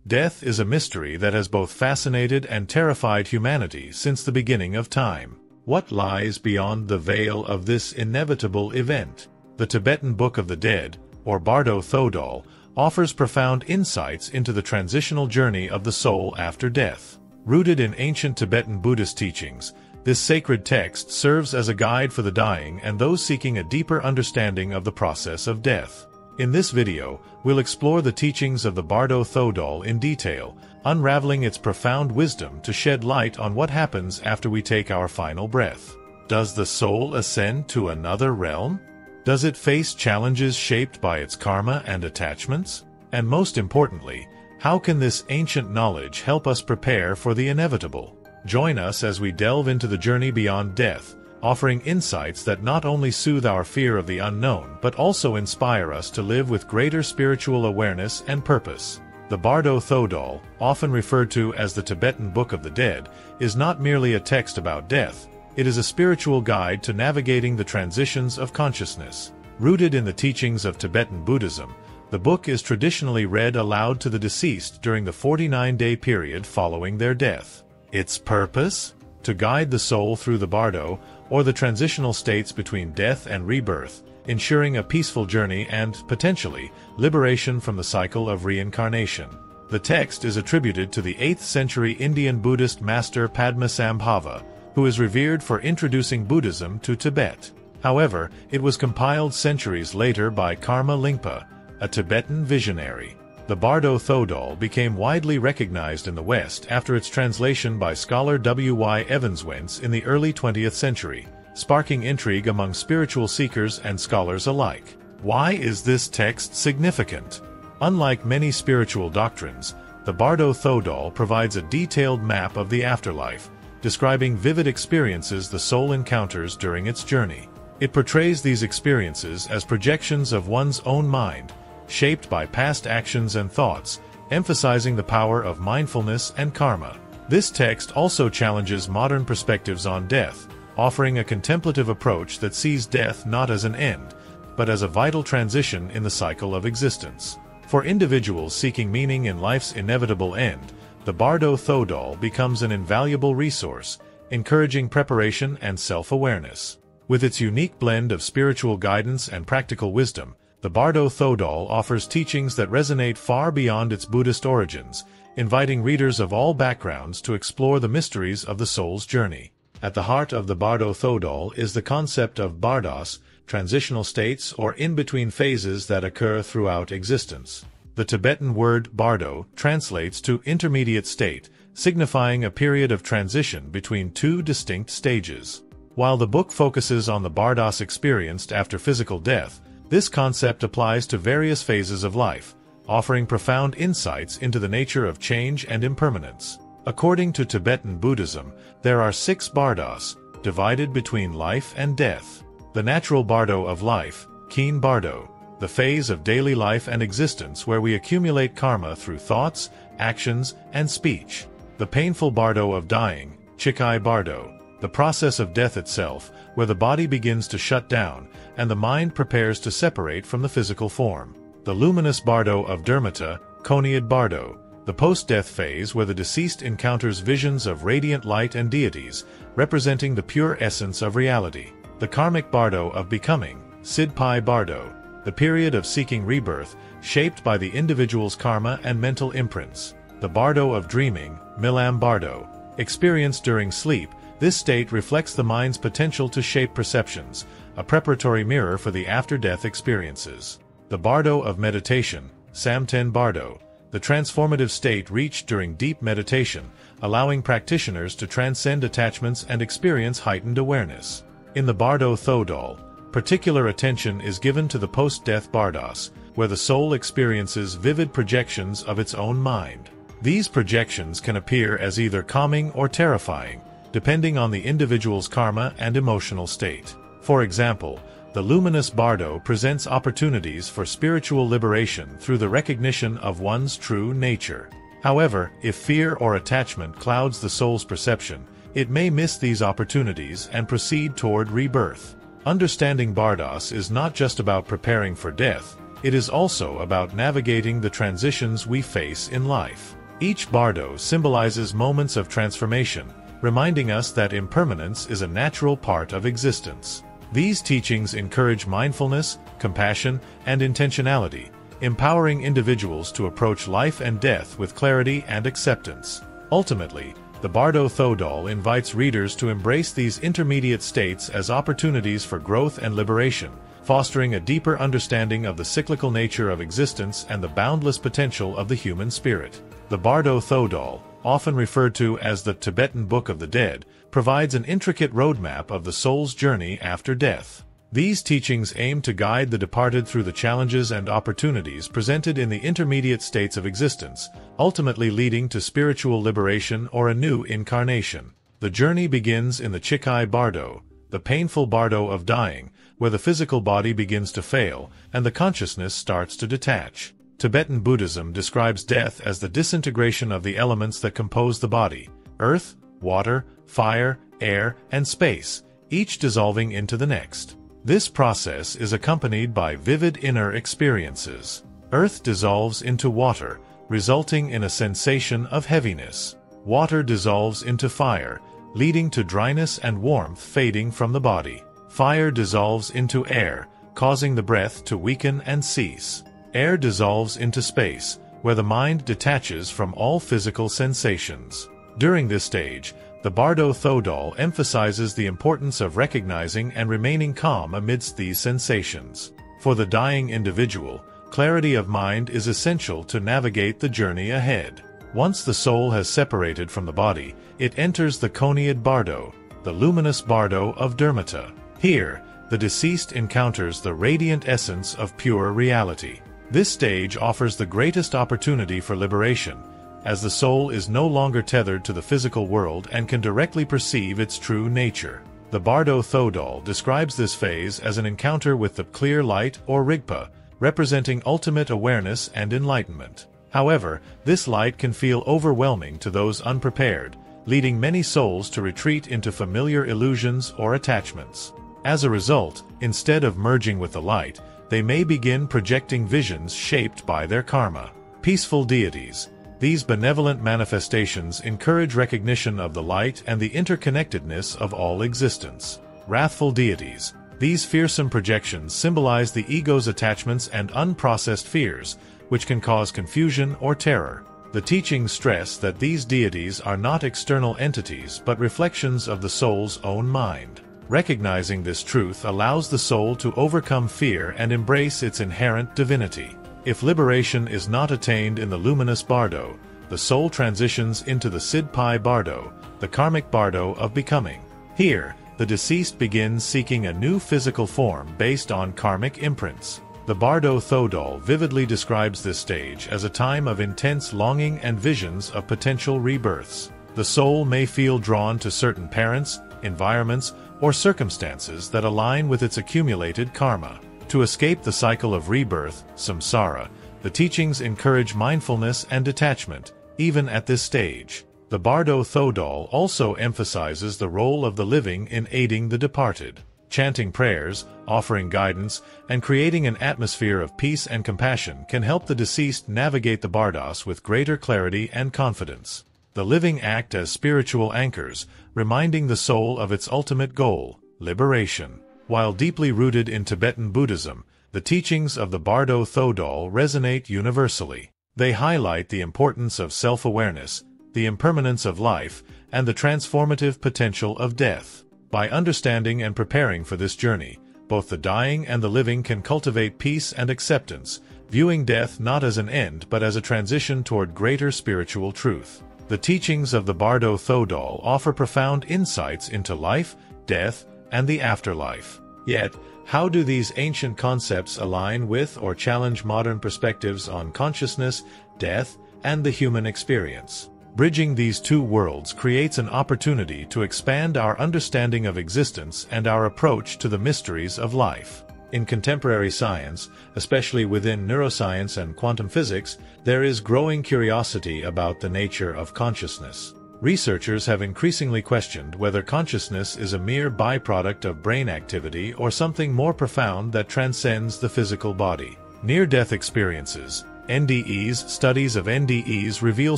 Death is a mystery that has both fascinated and terrified humanity since the beginning of time. What lies beyond the veil of this inevitable event? The Tibetan Book of the Dead, or Bardo Thodol, offers profound insights into the transitional journey of the soul after death. Rooted in ancient Tibetan Buddhist teachings, this sacred text serves as a guide for the dying and those seeking a deeper understanding of the process of death. In this video, we'll explore the teachings of the Bardo Thodol in detail, unraveling its profound wisdom to shed light on what happens after we take our final breath. Does the soul ascend to another realm? Does it face challenges shaped by its karma and attachments? And most importantly, how can this ancient knowledge help us prepare for the inevitable? Join us as we delve into the journey beyond death, offering insights that not only soothe our fear of the unknown but also inspire us to live with greater spiritual awareness and purpose. The Bardo Thodol, often referred to as the Tibetan Book of the Dead, is not merely a text about death. It is a spiritual guide to navigating the transitions of consciousness. Rooted in the teachings of Tibetan Buddhism, the book is traditionally read aloud to the deceased during the 49-day period following their death. Its purpose? To guide the soul through the bardo, or the transitional states between death and rebirth, ensuring a peaceful journey and, potentially, liberation from the cycle of reincarnation. The text is attributed to the 8th century Indian Buddhist master Padmasambhava, who is revered for introducing Buddhism to Tibet. However, it was compiled centuries later by Karma Lingpa, a Tibetan visionary. The Bardo Thodol became widely recognized in the West after its translation by scholar W.Y. Evanswentz in the early 20th century, sparking intrigue among spiritual seekers and scholars alike. Why is this text significant? Unlike many spiritual doctrines, the Bardo Thodol provides a detailed map of the afterlife, describing vivid experiences the soul encounters during its journey. It portrays these experiences as projections of one's own mind, shaped by past actions and thoughts, emphasizing the power of mindfulness and karma. This text also challenges modern perspectives on death, offering a contemplative approach that sees death not as an end, but as a vital transition in the cycle of existence. For individuals seeking meaning in life's inevitable end, the Bardo Thodol becomes an invaluable resource, encouraging preparation and self-awareness. With its unique blend of spiritual guidance and practical wisdom, the Bardo Thodol offers teachings that resonate far beyond its Buddhist origins, inviting readers of all backgrounds to explore the mysteries of the soul's journey. At the heart of the Bardo Thodol is the concept of bardos, transitional states or in-between phases that occur throughout existence. The Tibetan word bardo translates to intermediate state, signifying a period of transition between two distinct stages. While the book focuses on the bardos experienced after physical death, this concept applies to various phases of life, offering profound insights into the nature of change and impermanence. According to Tibetan Buddhism, there are 6 bardos, divided between life and death. The natural bardo of life, keen bardo, the phase of daily life and existence where we accumulate karma through thoughts, actions, and speech. The painful bardo of dying, chikai bardo, the process of death itself, where the body begins to shut down, and the mind prepares to separate from the physical form. The luminous bardo of Dharmata, Koniad bardo, the post-death phase where the deceased encounters visions of radiant light and deities, representing the pure essence of reality. The karmic bardo of becoming, Sidpai bardo, the period of seeking rebirth, shaped by the individual's karma and mental imprints. The bardo of dreaming, Milam bardo, experienced during sleep. This state reflects the mind's potential to shape perceptions, a preparatory mirror for the after-death experiences. The bardo of meditation, Samten bardo, the transformative state reached during deep meditation, allowing practitioners to transcend attachments and experience heightened awareness. In the Bardo Thodol, particular attention is given to the post-death bardos, where the soul experiences vivid projections of its own mind. These projections can appear as either calming or terrifying, depending on the individual's karma and emotional state. For example, the luminous bardo presents opportunities for spiritual liberation through the recognition of one's true nature. However, if fear or attachment clouds the soul's perception, it may miss these opportunities and proceed toward rebirth. Understanding bardos is not just about preparing for death, it is also about navigating the transitions we face in life. Each bardo symbolizes moments of transformation, reminding us that impermanence is a natural part of existence. These teachings encourage mindfulness, compassion, and intentionality, empowering individuals to approach life and death with clarity and acceptance. Ultimately, the Bardo Thodol invites readers to embrace these intermediate states as opportunities for growth and liberation, fostering a deeper understanding of the cyclical nature of existence and the boundless potential of the human spirit. The Bardo Thodol, often referred to as the Tibetan Book of the Dead, provides an intricate roadmap of the soul's journey after death. These teachings aim to guide the departed through the challenges and opportunities presented in the intermediate states of existence, ultimately leading to spiritual liberation or a new incarnation. The journey begins in the Chikai Bardo, the painful bardo of dying, where the physical body begins to fail and the consciousness starts to detach. Tibetan Buddhism describes death as the disintegration of the elements that compose the body: earth, water, fire, air, and space, each dissolving into the next. This process is accompanied by vivid inner experiences. Earth dissolves into water, resulting in a sensation of heaviness. Water dissolves into fire, leading to dryness and warmth fading from the body. Fire dissolves into air, causing the breath to weaken and cease. Air dissolves into space, where the mind detaches from all physical sensations. During this stage, the Bardo Thodol emphasizes the importance of recognizing and remaining calm amidst these sensations. For the dying individual, clarity of mind is essential to navigate the journey ahead. Once the soul has separated from the body, it enters the Coniad Bardo, the luminous bardo of Dharmata. Here, the deceased encounters the radiant essence of pure reality. This stage offers the greatest opportunity for liberation, as the soul is no longer tethered to the physical world and can directly perceive its true nature. The Bardo Thodol describes this phase as an encounter with the clear light or Rigpa, representing ultimate awareness and enlightenment. However, this light can feel overwhelming to those unprepared, leading many souls to retreat into familiar illusions or attachments. As a result, instead of merging with the light, they may begin projecting visions shaped by their karma. Peaceful deities. These benevolent manifestations encourage recognition of the light and the interconnectedness of all existence. Wrathful deities. These fearsome projections symbolize the ego's attachments and unprocessed fears, which can cause confusion or terror. The teachings stress that these deities are not external entities but reflections of the soul's own mind. Recognizing this truth allows the soul to overcome fear and embrace its inherent divinity. If liberation is not attained in the luminous bardo, the soul transitions into the Sidpai Bardo, the karmic bardo of becoming. Here, the deceased begins seeking a new physical form based on karmic imprints. The Bardo Thodol vividly describes this stage as a time of intense longing and visions of potential rebirths. The soul may feel drawn to certain parents, environments, or circumstances that align with its accumulated karma. To escape the cycle of rebirth, samsara, the teachings encourage mindfulness and detachment, even at this stage. The Bardo Thodol also emphasizes the role of the living in aiding the departed. Chanting prayers, offering guidance, and creating an atmosphere of peace and compassion can help the deceased navigate the bardos with greater clarity and confidence. The living act as spiritual anchors, reminding the soul of its ultimate goal, liberation. While deeply rooted in Tibetan Buddhism, the teachings of the Bardo Thodol resonate universally. They highlight the importance of self-awareness, the impermanence of life, and the transformative potential of death. By understanding and preparing for this journey, both the dying and the living can cultivate peace and acceptance, viewing death not as an end but as a transition toward greater spiritual truth. The teachings of the Bardo Thodol offer profound insights into life, death, and the afterlife. Yet, how do these ancient concepts align with or challenge modern perspectives on consciousness, death, and the human experience? Bridging these two worlds creates an opportunity to expand our understanding of existence and our approach to the mysteries of life. In contemporary science, especially within neuroscience and quantum physics, there is growing curiosity about the nature of consciousness. Researchers have increasingly questioned whether consciousness is a mere byproduct of brain activity or something more profound that transcends the physical body. Near-death experiences. NDEs. Studies of NDEs reveal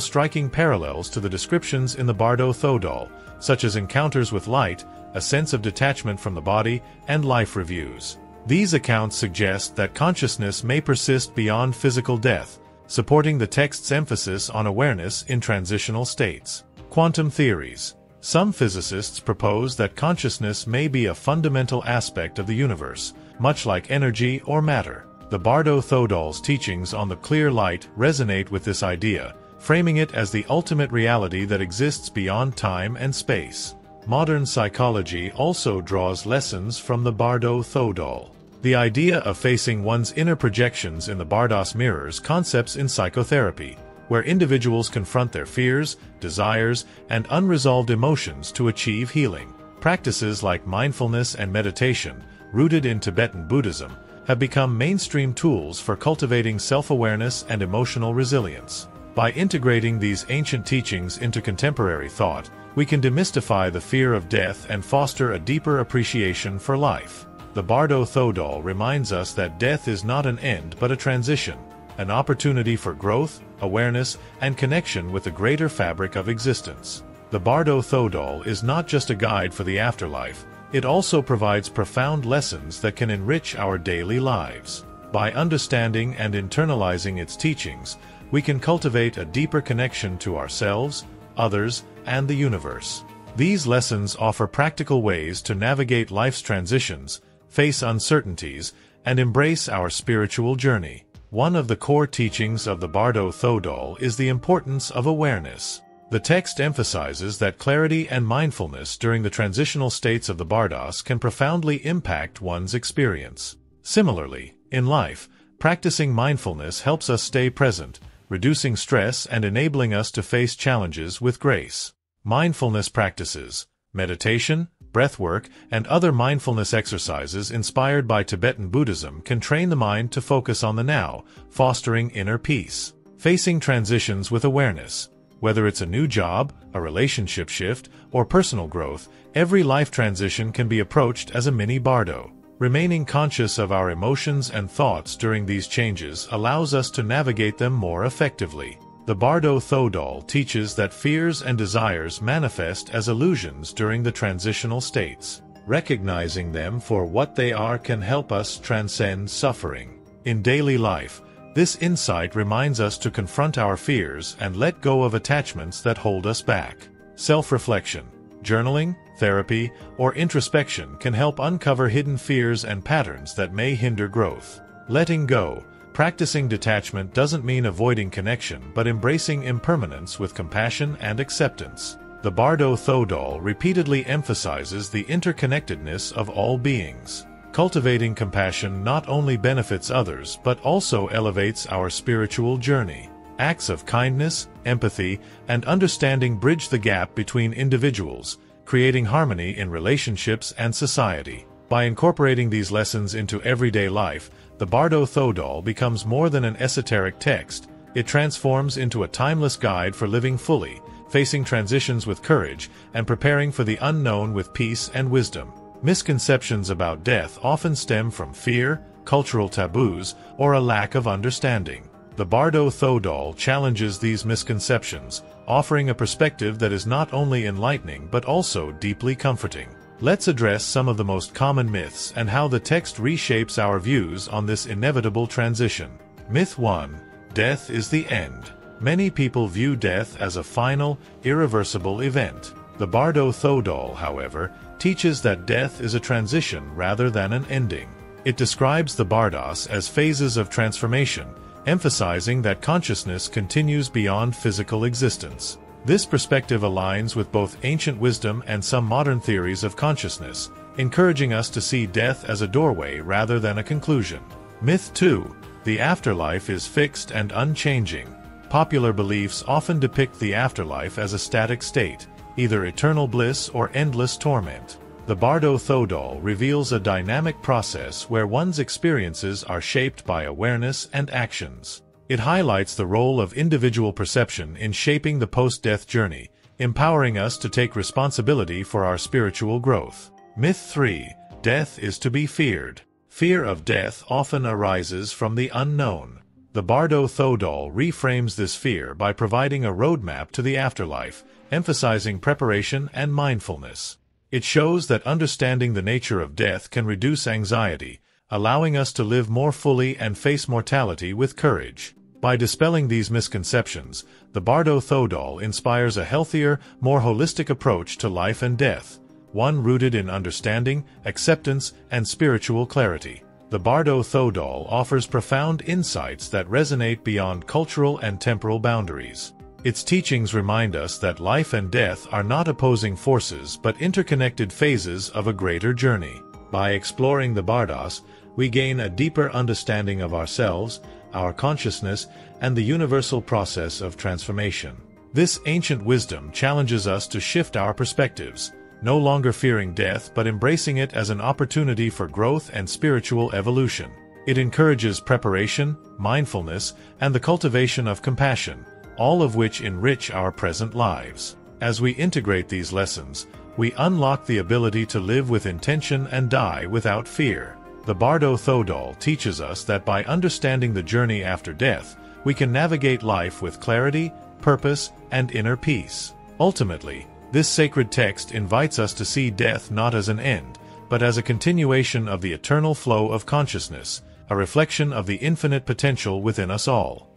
striking parallels to the descriptions in the Bardo Thodol, such as encounters with light, a sense of detachment from the body, and life reviews. These accounts suggest that consciousness may persist beyond physical death, supporting the text's emphasis on awareness in transitional states. Quantum theories. Some physicists propose that consciousness may be a fundamental aspect of the universe, much like energy or matter. The Bardo Thodol's teachings on the clear light resonate with this idea, framing it as the ultimate reality that exists beyond time and space. Modern psychology also draws lessons from the Bardo Thodol. The idea of facing one's inner projections in the Bardos mirrors concepts in psychotherapy, where individuals confront their fears, desires, and unresolved emotions to achieve healing. Practices like mindfulness and meditation, rooted in Tibetan Buddhism, have become mainstream tools for cultivating self-awareness and emotional resilience. By integrating these ancient teachings into contemporary thought, we can demystify the fear of death and foster a deeper appreciation for life. The Bardo Thodol reminds us that death is not an end but a transition, an opportunity for growth, awareness, and connection with the greater fabric of existence. The Bardo Thodol is not just a guide for the afterlife, it also provides profound lessons that can enrich our daily lives. By understanding and internalizing its teachings, we can cultivate a deeper connection to ourselves, others, and the universe. These lessons offer practical ways to navigate life's transitions, face uncertainties, and embrace our spiritual journey. One of the core teachings of the Bardo Thodol is the importance of awareness. The text emphasizes that clarity and mindfulness during the transitional states of the Bardos can profoundly impact one's experience. Similarly, in life, practicing mindfulness helps us stay present, reducing stress and enabling us to face challenges with grace. Mindfulness practices, meditation, breathwork, and other mindfulness exercises inspired by Tibetan Buddhism can train the mind to focus on the now, fostering inner peace. Facing transitions with awareness. Whether it's a new job, a relationship shift, or personal growth, every life transition can be approached as a mini Bardo. Remaining conscious of our emotions and thoughts during these changes allows us to navigate them more effectively. The Bardo Thodol teaches that fears and desires manifest as illusions during the transitional states. Recognizing them for what they are can help us transcend suffering. In daily life, this insight reminds us to confront our fears and let go of attachments that hold us back. Self-reflection, journaling, therapy, or introspection can help uncover hidden fears and patterns that may hinder growth. Letting go. Practicing detachment doesn't mean avoiding connection but embracing impermanence with compassion and acceptance. The Bardo Thodol repeatedly emphasizes the interconnectedness of all beings. Cultivating compassion not only benefits others but also elevates our spiritual journey. Acts of kindness, empathy, and understanding bridge the gap between individuals, creating harmony in relationships and society. By incorporating these lessons into everyday life, the Bardo Thodol becomes more than an esoteric text. It transforms into a timeless guide for living fully, facing transitions with courage, and preparing for the unknown with peace and wisdom. Misconceptions about death often stem from fear, cultural taboos, or a lack of understanding. The Bardo Thodol challenges these misconceptions, offering a perspective that is not only enlightening but also deeply comforting. Let's address some of the most common myths and how the text reshapes our views on this inevitable transition. Myth 1. Death is the end. Many people view death as a final, irreversible event. The Bardo Thodol, however, teaches that death is a transition rather than an ending. It describes the Bardos as phases of transformation, emphasizing that consciousness continues beyond physical existence. This perspective aligns with both ancient wisdom and some modern theories of consciousness, encouraging us to see death as a doorway rather than a conclusion. Myth 2. The afterlife is fixed and unchanging. Popular beliefs often depict the afterlife as a static state, either eternal bliss or endless torment. The Bardo Thodol reveals a dynamic process where one's experiences are shaped by awareness and actions. It highlights the role of individual perception in shaping the post-death journey, empowering us to take responsibility for our spiritual growth. Myth 3. Death is to be feared. Fear of death often arises from the unknown. The Bardo Thodol reframes this fear by providing a roadmap to the afterlife, emphasizing preparation and mindfulness. It shows that understanding the nature of death can reduce anxiety, allowing us to live more fully and face mortality with courage. By dispelling these misconceptions, the Bardo Thodol inspires a healthier, more holistic approach to life and death, one rooted in understanding, acceptance, and spiritual clarity. The Bardo Thodol offers profound insights that resonate beyond cultural and temporal boundaries. Its teachings remind us that life and death are not opposing forces but interconnected phases of a greater journey. By exploring the Bardos, we gain a deeper understanding of ourselves, our consciousness, and the universal process of transformation. This ancient wisdom challenges us to shift our perspectives, no longer fearing death but embracing it as an opportunity for growth and spiritual evolution. It encourages preparation, mindfulness, and the cultivation of compassion, all of which enrich our present lives. As we integrate these lessons, we unlock the ability to live with intention and die without fear. The Bardo Thodol teaches us that by understanding the journey after death, we can navigate life with clarity, purpose, and inner peace. Ultimately, this sacred text invites us to see death not as an end, but as a continuation of the eternal flow of consciousness, a reflection of the infinite potential within us all.